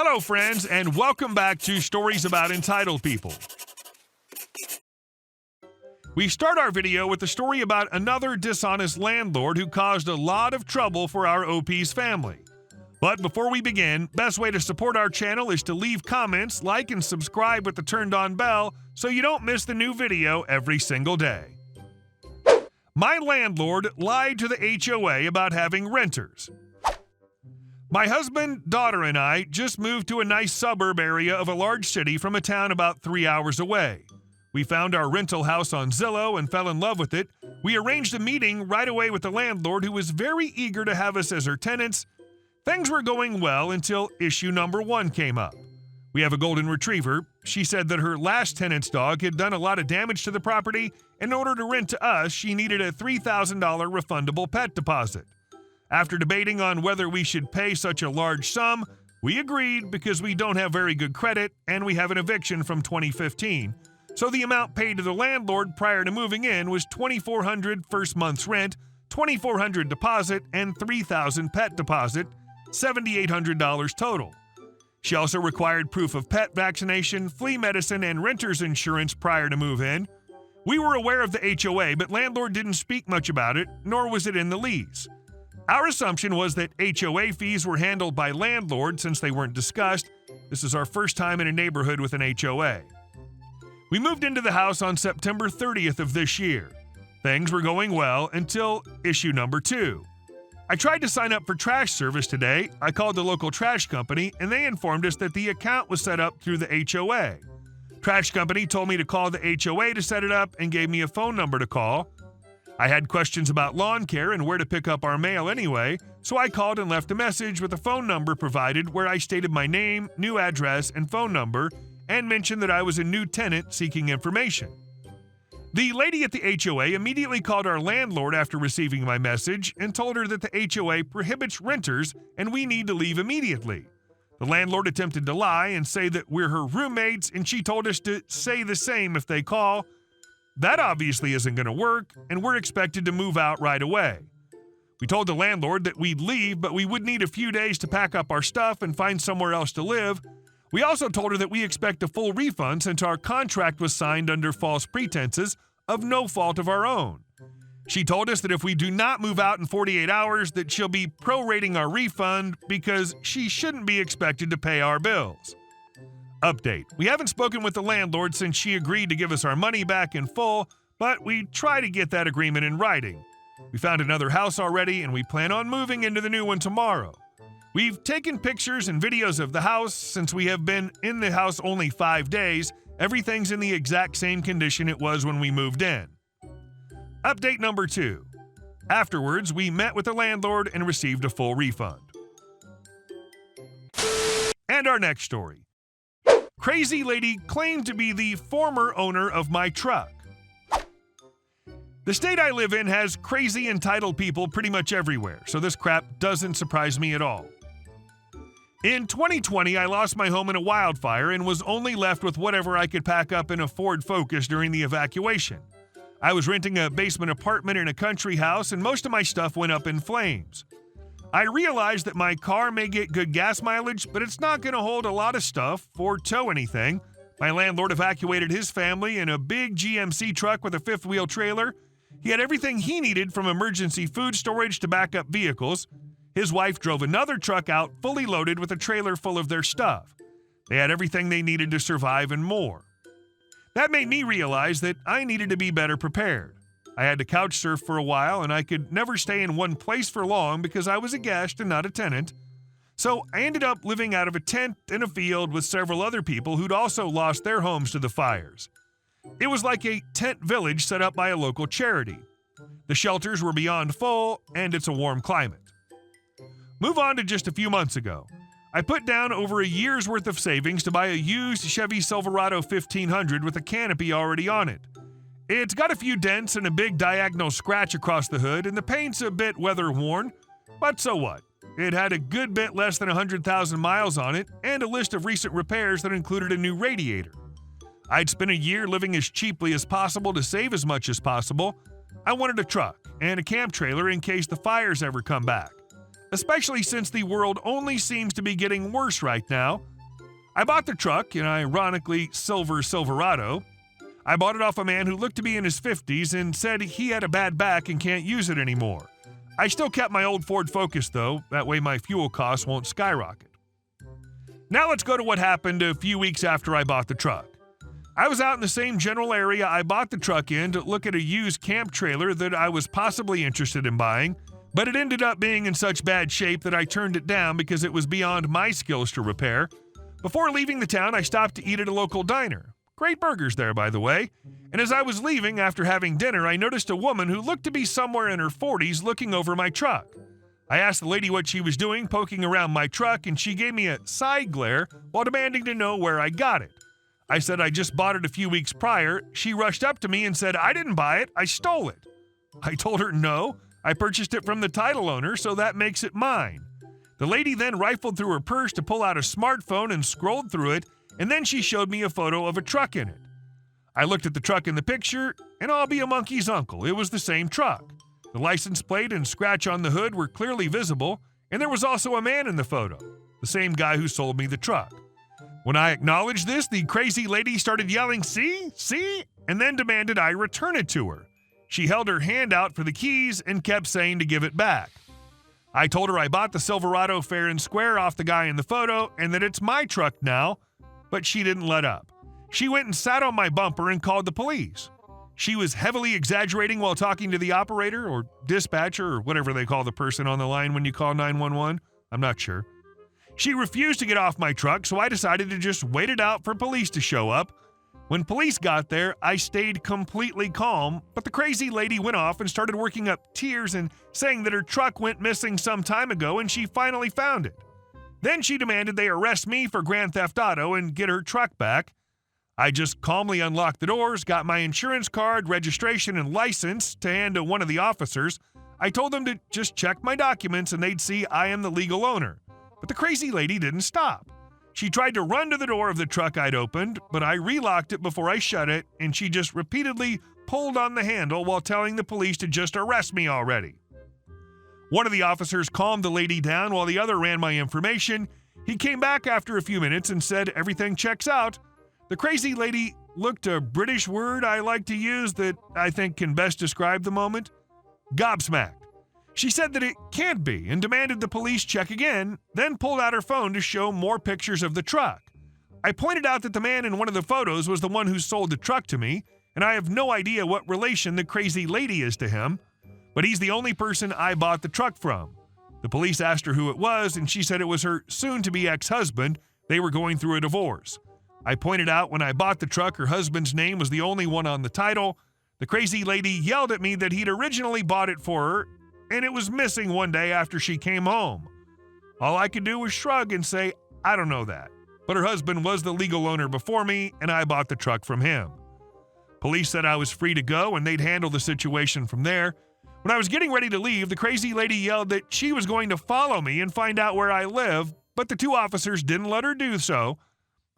Hello, friends, and welcome back to Stories About Entitled People. We start our video with a story about another dishonest landlord who caused a lot of trouble for our OP's family. But before we begin, best way to support our channel is to leave comments, like, and subscribe with the turned-on bell so you don't miss the new video every single day. My landlord lied to the HOA about having renters. My husband, daughter, and I just moved to a nice suburb area of a large city from a town about 3 hours away. We found our rental house on Zillow and fell in love with it. We arranged a meeting right away with the landlord, who was very eager to have us as her tenants. Things were going well until issue number 1 came up. We have a golden retriever. She said that her last tenant's dog had done a lot of damage to the property. In order to rent to us, she needed a $3,000 refundable pet deposit. After debating on whether we should pay such a large sum, we agreed because we don't have very good credit and we have an eviction from 2015. So the amount paid to the landlord prior to moving in was $2,400 first month's rent, $2,400 deposit, and $3,000 pet deposit, $7,800 total. She also required proof of pet vaccination, flea medicine, and renter's insurance prior to move-in. We were aware of the HOA, but landlord didn't speak much about it, nor was it in the lease. Our assumption was that HOA fees were handled by landlord since they weren't discussed. This is our first time in a neighborhood with an HOA. We moved into the house on September 30th of this year. Things were going well until issue number 2. I tried to sign up for trash service today. I called the local trash company, and they informed us that the account was set up through the HOA. Trash company told me to call the HOA to set it up and gave me a phone number to call. I had questions about lawn care and where to pick up our mail anyway, so I called and left a message with a phone number provided where I stated my name, new address, and phone number, and mentioned that I was a new tenant seeking information. The lady at the HOA immediately called our landlord after receiving my message and told her that the HOA prohibits renters and we need to leave immediately. The landlord attempted to lie and say that we're her roommates, and she told us to say the same if they call. That obviously isn't going to work, and we're expected to move out right away. We told the landlord that we'd leave, but we would need a few days to pack up our stuff and find somewhere else to live. We also told her that we expect a full refund since our contract was signed under false pretenses of no fault of our own. She told us that if we do not move out in 48 hours, that she'll be prorating our refund because she shouldn't be expected to pay our bills. Update: we haven't spoken with the landlord since she agreed to give us our money back in full, but we try to get that agreement in writing. We found another house already, and we plan on moving into the new one tomorrow. We've taken pictures and videos of the house. Since we have been in the house only 5 days, everything's in the exact same condition it was when we moved in. Update number 2. Afterwards, we met with the landlord and received a full refund. And our next story. Crazy lady claimed to be the former owner of my truck. The state I live in has crazy entitled people pretty much everywhere, so this crap doesn't surprise me at all. In 2020, I lost my home in a wildfire and was only left with whatever I could pack up in a Ford Focus during the evacuation. I was renting a basement apartment in a country house, and most of my stuff went up in flames. I realized that my car may get good gas mileage, but it's not going to hold a lot of stuff or tow anything. My landlord evacuated his family in a big GMC truck with a fifth-wheel trailer. He had everything he needed, from emergency food storage to backup vehicles. His wife drove another truck out fully loaded with a trailer full of their stuff. They had everything they needed to survive and more. That made me realize that I needed to be better prepared. I had to couch surf for a while, and I could never stay in one place for long because I was a guest and not a tenant. So I ended up living out of a tent in a field with several other people who'd also lost their homes to the fires. It was like a tent village set up by a local charity. The shelters were beyond full, and it's a warm climate. Move on to just a few months ago. I put down over a year's worth of savings to buy a used Chevy Silverado 1500 with a canopy already on it. It's got a few dents and a big diagonal scratch across the hood, and the paint's a bit weather-worn, but so what? It had a good bit less than 100,000 miles on it, and a list of recent repairs that included a new radiator. I'd spent a year living as cheaply as possible to save as much as possible. I wanted a truck and a camp trailer in case the fires ever come back. especially since the world only seems to be getting worse right now. I bought the truck, an ironically silver Silverado. I bought it off a man who looked to be in his 50s and said he had a bad back and can't use it anymore. I still kept my old Ford Focus though, that way my fuel costs won't skyrocket. Now let's go to what happened a few weeks after I bought the truck. I was out in the same general area I bought the truck in to look at a used camp trailer that I was possibly interested in buying, but it ended up being in such bad shape that I turned it down because it was beyond my skills to repair. Before leaving the town, I stopped to eat at a local diner. Great burgers there, by the way. And as I was leaving after having dinner, I noticed a woman who looked to be somewhere in her 40s looking over my truck. I asked the lady what she was doing poking around my truck, and she gave me a side glare while demanding to know where I got it. I said I just bought it a few weeks prior. She rushed up to me and said, "I didn't buy it, I stole it." I told her no, I purchased it from the title owner, so that makes it mine. The lady then rifled through her purse to pull out a smartphone and scrolled through it, and then she showed me a photo of a truck in it. I looked at the truck in the picture, and I'll be a monkey's uncle, it was the same truck. The license plate and scratch on the hood were clearly visible, and there was also a man in the photo, the same guy who sold me the truck. When I acknowledged this, the crazy lady started yelling, "See?" and then demanded I return it to her. She held her hand out for the keys and kept saying to give it back. I told her I bought the Silverado fair and square off the guy in the photo and that it's my truck now, but she didn't let up. She went and sat on my bumper and called the police. She was heavily exaggerating while talking to the operator or dispatcher or whatever they call the person on the line when you call 911. I'm not sure. She refused to get off my truck, so I decided to just wait it out for police to show up. When police got there, I stayed completely calm, but the crazy lady went off and started working up tears and saying that her truck went missing some time ago and she finally found it. Then she demanded they arrest me for grand theft auto and get her truck back. I just calmly unlocked the doors, got my insurance card, registration, and license to hand to one of the officers. I told them to just check my documents and they'd see I am the legal owner. But the crazy lady didn't stop. She tried to run to the door of the truck I'd opened, but I relocked it before I shut it, and she just repeatedly pulled on the handle while telling the police to just arrest me already. One of the officers calmed the lady down while the other ran my information. He came back after a few minutes and said everything checks out. The crazy lady looked a British word I like to use that I think can best describe the moment: gobsmacked. She said that it can't be and demanded the police check again, then pulled out her phone to show more pictures of the truck. I pointed out that the man in one of the photos was the one who sold the truck to me, and I have no idea what relation the crazy lady is to him, but he's the only person I bought the truck from. The police asked her who it was, and she said it was her soon-to-be ex-husband. They were going through a divorce. I pointed out when I bought the truck, her husband's name was the only one on the title. The crazy lady yelled at me that he'd originally bought it for her, and it was missing one day after she came home. All I could do was shrug and say, I don't know that. But her husband was the legal owner before me, and I bought the truck from him. Police said I was free to go, and they'd handle the situation from there. When I was getting ready to leave, the crazy lady yelled that she was going to follow me and find out where I live, but the two officers didn't let her do so.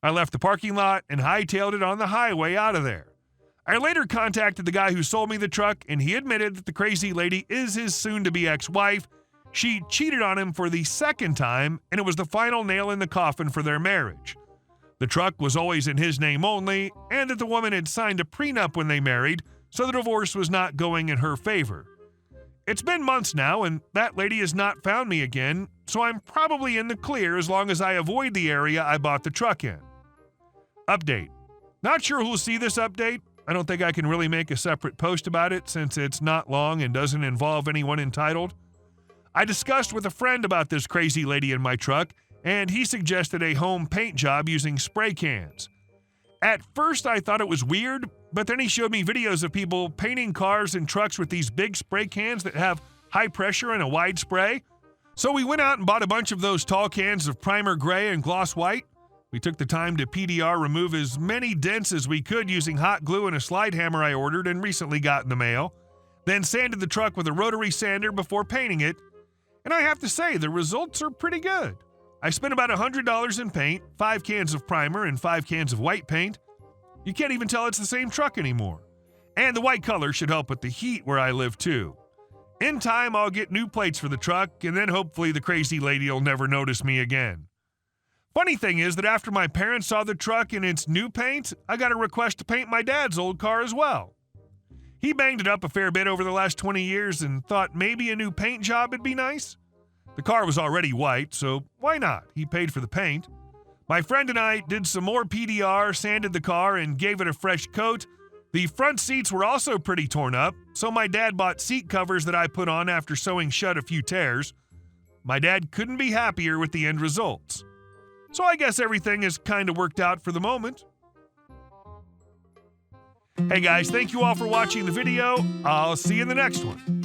I left the parking lot and hightailed it on the highway out of there. I later contacted the guy who sold me the truck, and he admitted that the crazy lady is his soon-to-be ex-wife. She cheated on him for the second time, and it was the final nail in the coffin for their marriage. The truck was always in his name only, and that the woman had signed a prenup when they married, so the divorce was not going in her favor. It's been months now, and that lady has not found me again, so I'm probably in the clear as long as I avoid the area I bought the truck in. Update. Not sure who'll see this update. I don't think I can really make a separate post about it since it's not long and doesn't involve anyone entitled. I discussed with a friend about this crazy lady in my truck, and he suggested a home paint job using spray cans. At first I thought it was weird, but then he showed me videos of people painting cars and trucks with these big spray cans that have high pressure and a wide spray. So we went out and bought a bunch of those tall cans of primer gray and gloss white. We took the time to PDR remove as many dents as we could using hot glue and a slide hammer I ordered and recently got in the mail. Then sanded the truck with a rotary sander before painting it. And I have to say, the results are pretty good. I spent about $100 in paint, 5 cans of primer, and 5 cans of white paint. You can't even tell it's the same truck anymore. And the white color should help with the heat where I live too. In time, I'll get new plates for the truck, and then hopefully the crazy lady will never notice me again. Funny thing is that after my parents saw the truck in its new paint, I got a request to paint my dad's old car as well. He banged it up a fair bit over the last 20 years and thought maybe a new paint job would be nice. The car was already white, so why not? He paid for the paint. My friend and I did some more PDR, sanded the car, and gave it a fresh coat. The front seats were also pretty torn up, so my dad bought seat covers that I put on after sewing shut a few tears. My dad couldn't be happier with the end results. So I guess everything has kind of worked out for the moment. Hey guys, thank you all for watching the video. I'll see you in the next one.